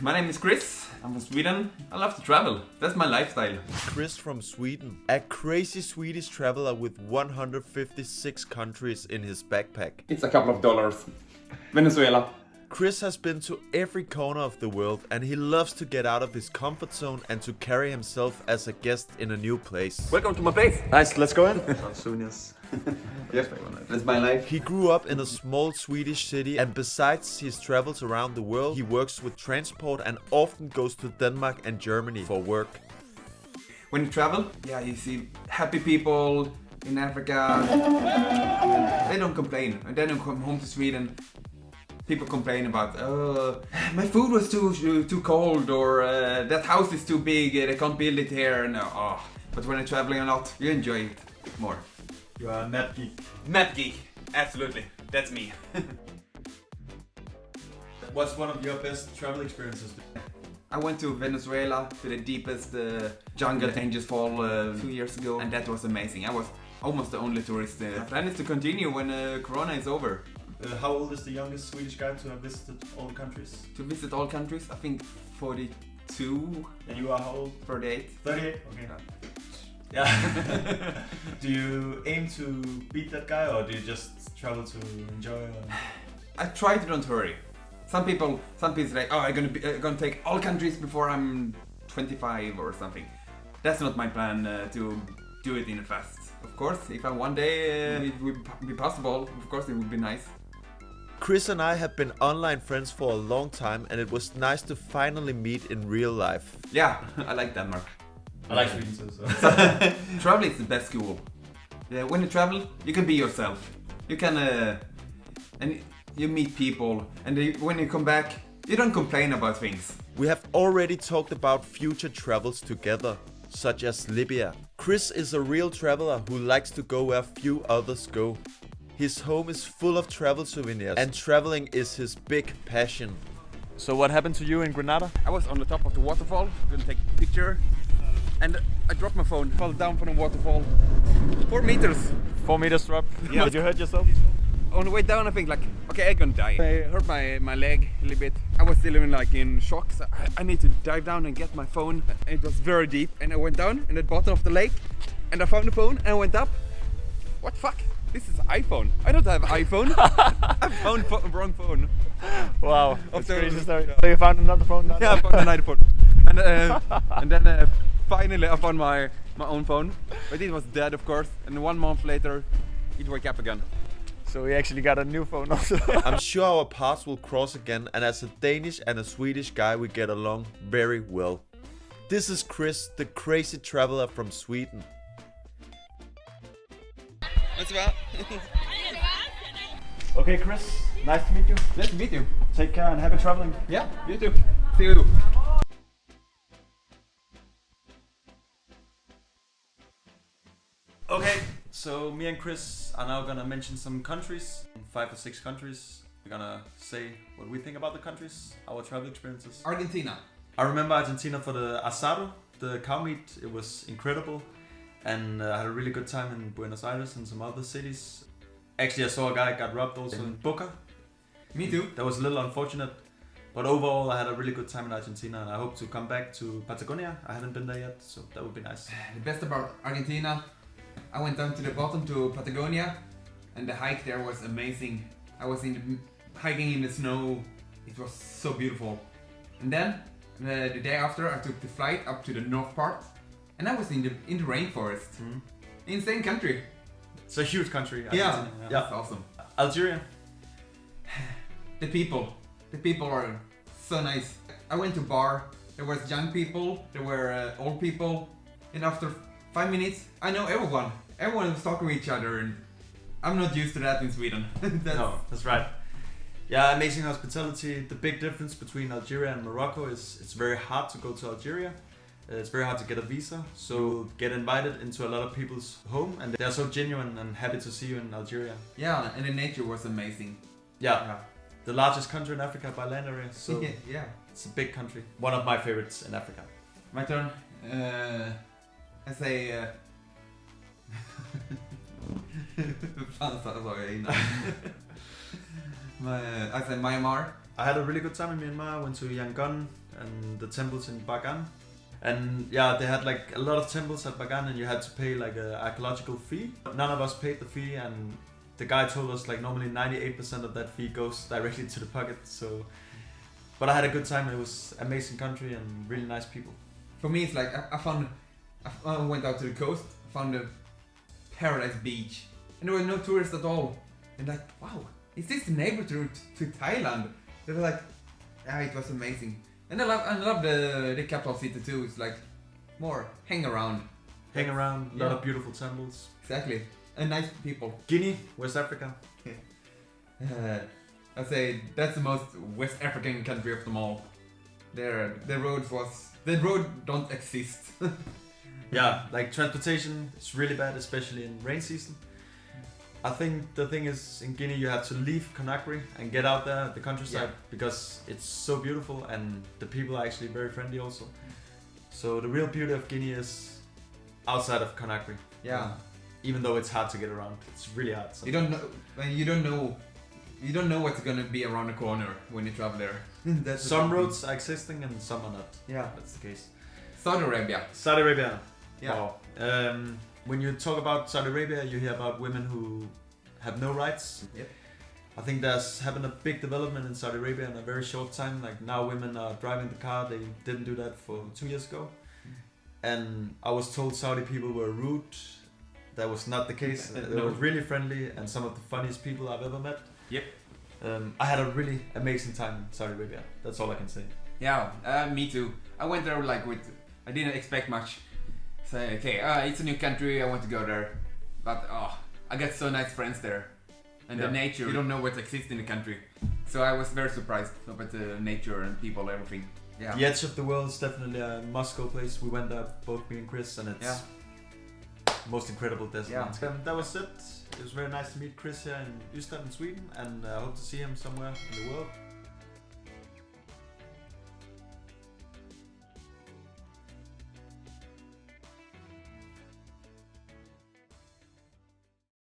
My name is Chris, I'm from Sweden. I love to travel, that's my lifestyle. Chris from Sweden, a crazy Swedish traveler with 156 countries in his backpack. It's a couple of dollars. Venezuela. Chris has been to every corner of the world and he loves to get out of his comfort zone and to carry himself as a guest in a new place. Welcome to my place. Nice, let's go in. Soon, yes. Yes, that's my life. He grew up in a small Swedish city and besides his travels around the world, he works with transport and often goes to Denmark and Germany for work. When you travel, you see happy people in Africa. They don't complain. And then you come home to Sweden. People complain about, my food was too cold, or that house is too big, they can't build it here. No, but when you're traveling a lot, you enjoy it more. You are a map geek. Map geek, absolutely, that's me. What's one of your best travel experiences? I went to Venezuela, to the deepest jungle Angels Fall 2 years ago, and that was amazing. I was almost the only tourist. The plan is to continue when Corona is over. How old is the youngest Swedish guy to have visited all the countries? To visit all countries, I think 42. And you are how old? 38. 38? Okay. Yeah. Do you aim to beat that guy or do you just travel to enjoy? I try to don't hurry. Some people say, I'm gonna take all countries before I'm 25 or something. That's not my plan to do it in a fast. Of course, if one day it would be possible, of course it would be nice. Chris and I have been online friends for a long time and it was nice to finally meet in real life. Yeah, I like Denmark. I like Sweden too, so. Travel is the best school. Yeah, when you travel, you can be yourself. You can, and you meet people, and when you come back, you don't complain about things. We have already talked about future travels together, such as Libya. Chris is a real traveler who likes to go where few others go. His home is full of travel souvenirs and traveling is his big passion. So what happened to you in Grenada? I was on the top of the waterfall, gonna take a picture, and I dropped my phone, fell down from the waterfall. 4 meters. 4 meters drop. Yeah. Did you hurt yourself? On the way down, I think okay, I'm gonna die. I hurt my leg a little bit. I was still in shock. So I need to dive down and get my phone. It was very deep, and I went down in the bottom of the lake, and I found the phone, and I went up. What the fuck? This is iPhone. I don't have iPhone. I found the wrong phone. Wow, that's crazy story. Yeah. So you found another phone now? Yeah, I found another phone. And then finally I found my own phone. But it was dead, of course. And 1 month later, it woke up again. So we actually got a new phone also. I'm sure our paths will cross again, and as a Danish and a Swedish guy, we get along very well. This is Chris, the crazy traveler from Sweden. What's about? Okay, Chris, nice to meet you. Nice to meet you. Take care and happy traveling. Yeah, you too. See you. Okay, so me and Chris are now gonna mention some countries, 5 or 6 countries. We're gonna say what we think about the countries, our travel experiences. Argentina. I remember Argentina for the asado, the cow meat. It was incredible, and I had a really good time in Buenos Aires and some other cities. Actually, I saw a guy got robbed also in Boca. Me too. That was a little unfortunate, but overall I had a really good time in Argentina, and I hope to come back to Patagonia. I haven't been there yet, so that would be nice. The best about Argentina, I went down to the bottom to Patagonia, and the hike there was amazing. I was hiking in the snow. It was so beautiful. And then the day after, I took the flight up to the north part, and I was in the rainforest. Mm. Insane country. It's a huge country. Yeah, Argentina. that's awesome. Algeria. The people are so nice. I went to bar. There was young people, there were old people, and after 5 minutes, I know everyone. Everyone was talking to each other, and I'm not used to that in Sweden. No, that's right. Yeah, amazing hospitality. The big difference between Algeria and Morocco is it's very hard to go to Algeria. It's very hard to get a visa, so get invited into a lot of people's home, and they're so genuine and happy to see you in Algeria. Yeah, and the nature was amazing. Yeah. The largest country in Africa by land area, so yeah. It's a big country. One of my favorites in Africa. My turn. I say... Fan sa jag innan. I say Myanmar. I had a really good time in Myanmar. I went to Yangon and the temples in Bagan. And yeah, they had like a lot of temples at Bagan and you had to pay like an archaeological fee. None of us paid the fee and the guy told us like normally 98% of that fee goes directly to the pocket. So, but I had a good time. It was amazing country and really nice people. For me, it's like I went out to the coast, found a paradise beach, and there were no tourists at all. And like, wow, is this the neighbor to Thailand? They were like, yeah, it was amazing. And I love the capital city too. It's like more hang around. A lot of beautiful temples. Exactly, and nice people. Guinea, West Africa. I'd say that's the most West African country of them all. The road don't exist. Yeah, like transportation is really bad, especially in rain season. I think the thing is, in Guinea you have to leave Conakry and get out there, the countryside, because it's so beautiful and the people are actually very friendly also. So the real beauty of Guinea is outside of Conakry. Yeah. Even though it's hard to get around, it's really hard. You don't know what's gonna be around the corner when you travel there. Some roads are existing and some are not. Yeah, That's the case. Saudi Arabia. Saudi Arabia. Yeah. Wow. When you talk about Saudi Arabia, you hear about women who have no rights. Yep. I think there's happened a big development in Saudi Arabia in a very short time. Like now women are driving the car. They didn't do that for 2 years ago. And I was told Saudi people were rude. That was not the case. They were really friendly and some of the funniest people I've ever met. Yep. I had a really amazing time in Saudi Arabia. That's all I can say. Yeah, me too. I went there I didn't expect much. Say, okay, it's a new country, I want to go there. But I got so nice friends there. And the nature, you don't know what exists in the country. So I was very surprised about the nature and people, everything. Yeah. The edge of the world is definitely a must-go place. We went there, both me and Chris, and it's most incredible desert. Yeah. That was it. It was very nice to meet Chris here in Ystad in Sweden, and I hope to see him somewhere in the world.